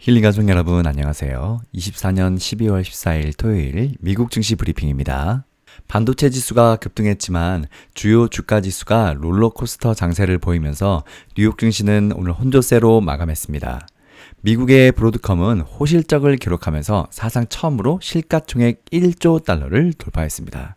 힐링 가족 여러분 안녕하세요. 24년 12월 14일 토요일 미국 증시 브리핑입니다. 반도체 지수가 급등했지만 주요 주가 지수가 롤러코스터 장세를 보이면서 뉴욕 증시는 오늘 혼조세로 마감했습니다. 미국의 브로드컴은 호실적을 기록하면서 사상 처음으로 시가총액 1조 달러를 돌파했습니다.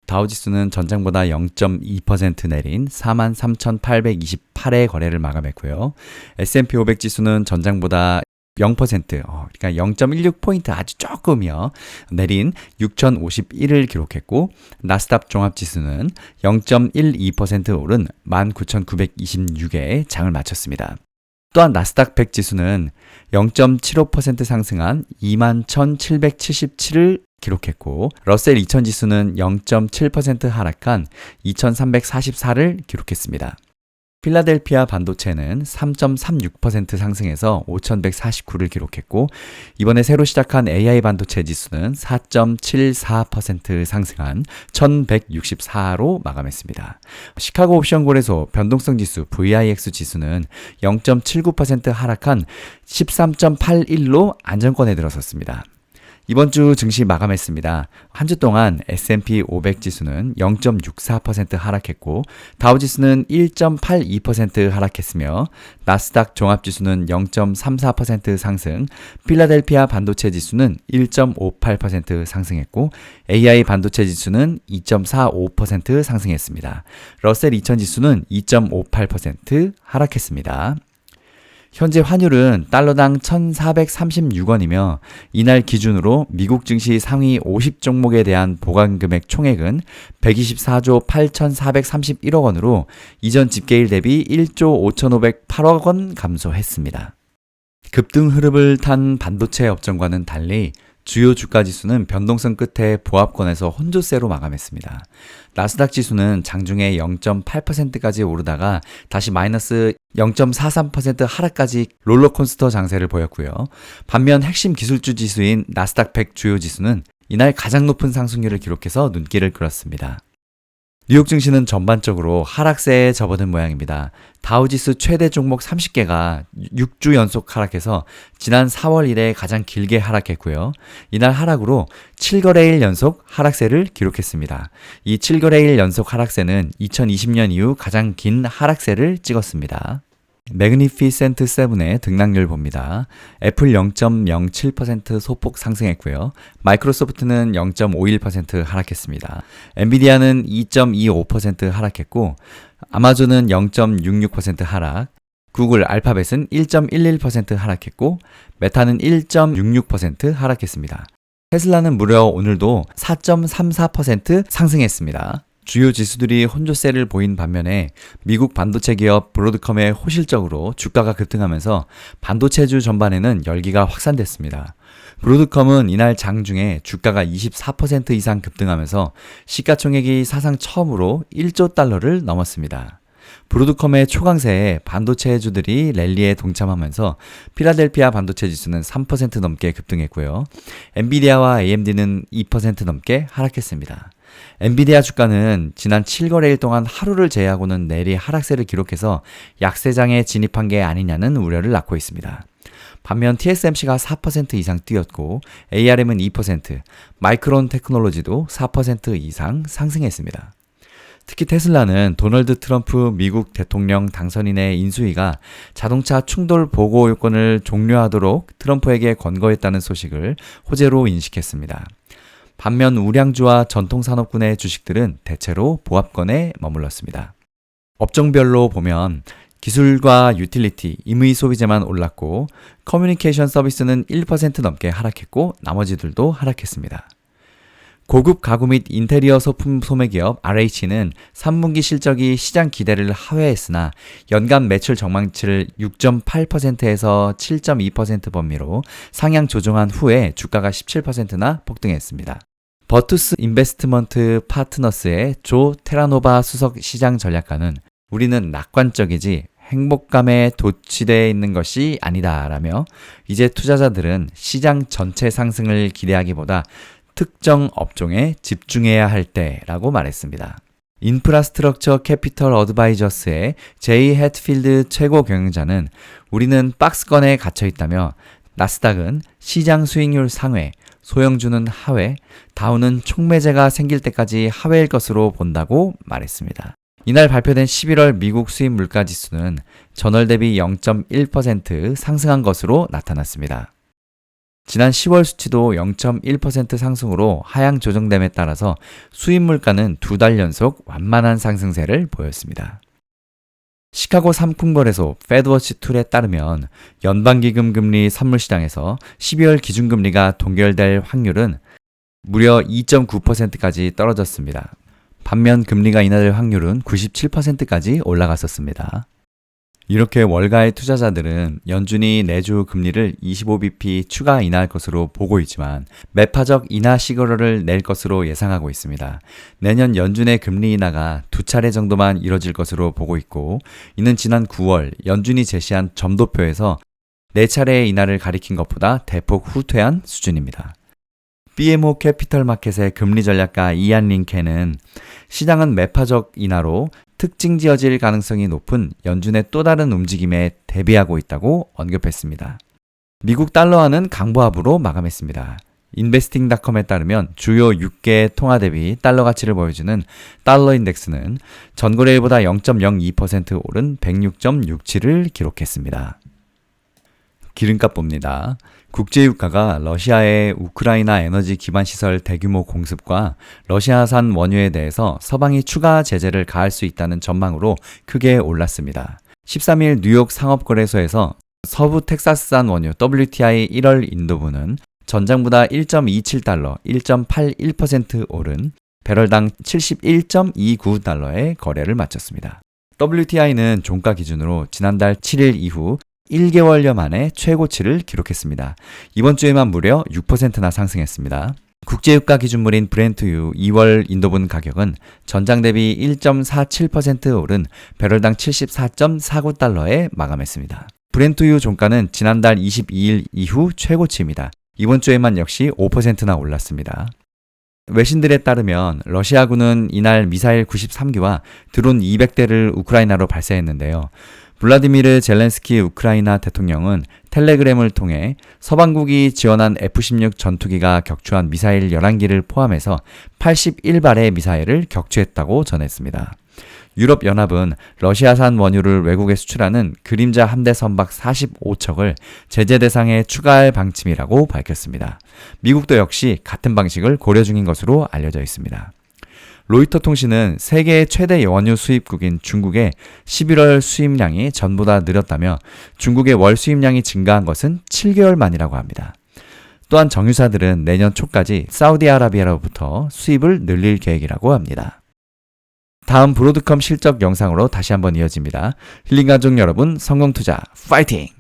다우지수는 전장보다 0.2% 내린 43,828의 거래를 마감했고요. S&P 500 지수는 전장보다 0%, 그러니까 0.16포인트 아주 조금이요. 내린 6,051을 기록했고, 나스닥 종합지수는 0.12% 오른 19,926에 장을 마쳤습니다. 또한 나스닥 100 지수는 0.75% 상승한 21,777을 기록했고, 러셀 2000 지수는 0.7% 하락한 2344를 기록했습니다. 필라델피아 반도체는 3.36% 상승해서 5149를 기록했고, 이번에 새로 시작한 AI 반도체 지수는 4.74% 상승한 1164로 마감했습니다. 시카고 옵션 거래소 변동성 지수 VIX 지수는 0.79% 하락한 13.81로 안정권에 들어섰습니다. 이번 주 증시 마감했습니다. 한 주 동안 S&P 500 지수는 0.64% 하락했고, 다우지수는 1.82% 하락했으며, 나스닥 종합지수는 0.34% 상승, 필라델피아 반도체 지수는 1.58% 상승했고, AI 반도체 지수는 2.45% 상승했습니다. 러셀 2000 지수는 2.58% 하락했습니다. 현재 환율은 달러당 1,436원이며 이날 기준으로 미국 증시 상위 50종목에 대한 보관금액 총액은 124조 8,431억 원으로 이전 집계일 대비 1조 5,508억 원 감소했습니다. 급등 흐름을 탄 반도체 업종과는 달리 주요 주가 지수는 변동성 끝에 보합권에서 혼조세로 마감했습니다. 나스닥 지수는 장중에 0.8%까지 오르다가 다시 마이너스 0.43% 하락까지 롤러코스터 장세를 보였고요. 반면 핵심 기술주 지수인 나스닥 100 주요 지수는 이날 가장 높은 상승률을 기록해서 눈길을 끌었습니다. 뉴욕 증시는 전반적으로 하락세에 접어든 모양입니다. 다우지수 최대 종목 30개가 6주 연속 하락해서 지난 4월 이래 가장 길게 하락했고요. 이날 하락으로 7거래일 연속 하락세를 기록했습니다. 이 7거래일 연속 하락세는 2020년 이후 가장 긴 하락세를 찍었습니다. 매그니피센트 7의 등락률 봅니다. 애플 0.07% 소폭 상승했고요. 마이크로소프트는 0.51% 하락했습니다. 엔비디아는 2.25% 하락했고, 아마존은 0.66% 하락, 구글 알파벳은 1.11% 하락했고, 메타는 1.66% 하락했습니다. 테슬라는 무려 오늘도 4.34% 상승했습니다. 주요 지수들이 혼조세를 보인 반면에 미국 반도체 기업 브로드컴의 호실적으로 주가가 급등하면서 반도체주 전반에는 열기가 확산됐습니다. 브로드컴은 이날 장중에 주가가 24% 이상 급등하면서 시가총액이 사상 처음으로 1조 달러를 넘었습니다. 브로드컴의 초강세에 반도체주들이 랠리에 동참하면서 필라델피아 반도체 지수는 3% 넘게 급등했고요. 엔비디아와 AMD는 2% 넘게 하락했습니다. 엔비디아 주가는 지난 7거래일 동안 하루를 제외하고는 내리 하락세를 기록해서 약세장에 진입한 게 아니냐는 우려를 낳고 있습니다. 반면 TSMC가 4% 이상 뛰었고 ARM은 2%, 마이크론 테크놀로지도 4% 이상 상승했습니다. 특히 테슬라는 도널드 트럼프 미국 대통령 당선인의 인수위가 자동차 충돌 보고 요건을 종료하도록 트럼프에게 권고했다는 소식을 호재로 인식했습니다. 반면 우량주와 전통산업군의 주식들은 대체로 보합권에 머물렀습니다. 업종별로 보면 기술과 유틸리티, 임의 소비재만 올랐고 커뮤니케이션 서비스는 1% 넘게 하락했고 나머지들도 하락했습니다. 고급 가구 및 인테리어 소품 소매기업 RH는 3분기 실적이 시장 기대를 하회했으나 연간 매출 전망치를 6.8%에서 7.2% 범위로 상향 조정한 후에 주가가 17%나 폭등했습니다. 버투스 인베스트먼트 파트너스의 조 테라노바 수석 시장 전략가는 우리는 낙관적이지 행복감에 도취되어 있는 것이 아니다 라며 이제 투자자들은 시장 전체 상승을 기대하기보다 특정 업종에 집중해야 할 때라고 말했습니다. 인프라스트럭처 캐피털 어드바이저스의 제이 해트필드 최고 경영자는 우리는 박스권에 갇혀 있다며 나스닥은 시장 수익률 상회, 소형주는 하회, 다우는 총매제가 생길 때까지 하회일 것으로 본다고 말했습니다. 이날 발표된 11월 미국 수입 물가 지수는 전월 대비 0.1% 상승한 것으로 나타났습니다. 지난 10월 수치도 0.1% 상승으로 하향 조정됨에 따라서 수입 물가는 2달 연속 완만한 상승세를 보였습니다. 시카고 삼쿵거래소 페드워치2에 따르면 연방기금 금리 선물시장에서 12월 기준금리가 동결될 확률은 무려 2.9%까지 떨어졌습니다. 반면 금리가 인하될 확률은 97%까지 올라갔었습니다. 이렇게 월가의 투자자들은 연준이 내주 금리를 25bp 추가 인하할 것으로 보고 있지만 매파적 인하 시그널을 낼 것으로 예상하고 있습니다. 내년 연준의 금리 인하가 2차례 정도만 이뤄질 것으로 보고 있고, 이는 지난 9월 연준이 제시한 점도표에서 4차례의 인하를 가리킨 것보다 대폭 후퇴한 수준입니다. BMO 캐피털 마켓의 금리 전략가 이안 링켄은 시장은 매파적 인하로 특징 지어질 가능성이 높은 연준의 또 다른 움직임에 대비하고 있다고 언급했습니다. 미국 달러화는 강보합으로 마감했습니다. 인베스팅닷컴에 따르면 주요 6개 통화 대비 달러 가치를 보여주는 달러 인덱스는 전거래일보다 0.02% 오른 106.67을 기록했습니다. 기름값 봅니다. 국제유가가 러시아의 우크라이나 에너지 기반 시설 대규모 공습과 러시아산 원유에 대해서 서방이 추가 제재를 가할 수 있다는 전망으로 크게 올랐습니다. 13일 뉴욕 상업거래소에서 서부 텍사스산 원유 WTI 1월 인도분은 전장보다 1.27달러, 1.81% 오른 배럴당 71.29달러에 거래를 마쳤습니다. WTI는 종가 기준으로 지난달 7일 이후 1개월여 만에 최고치를 기록했습니다. 이번 주에만 무려 6%나 상승했습니다. 국제유가 기준물인 브렌트유 2월 인도분 가격은 전장 대비 1.47% 오른 배럴당 74.49달러에 마감했습니다. 브렌트유 종가는 지난달 22일 이후 최고치입니다. 이번 주에만 역시 5%나 올랐습니다. 외신들에 따르면 러시아군은 이날 미사일 93기와 드론 200대를 우크라이나로 발사했는데요. 블라디미르 젤렌스키 우크라이나 대통령은 텔레그램을 통해 서방국이 지원한 F-16 전투기가 격추한 미사일 11기를 포함해서 81발의 미사일을 격추했다고 전했습니다. 유럽연합은 러시아산 원유를 외국에 수출하는 그림자 함대 선박 45척을 제재 대상에 추가할 방침이라고 밝혔습니다. 미국도 역시 같은 방식을 고려 중인 것으로 알려져 있습니다. 로이터 통신은 세계의 최대 원유 수입국인 중국의 11월 수입량이 전보다 느렸다며 중국의 월 수입량이 증가한 것은 7개월 만이라고 합니다. 또한 정유사들은 내년 초까지 사우디아라비아로부터 수입을 늘릴 계획이라고 합니다. 다음 브로드컴 실적 영상으로 다시 한번 이어집니다. 힐링가족 여러분, 성공투자 파이팅!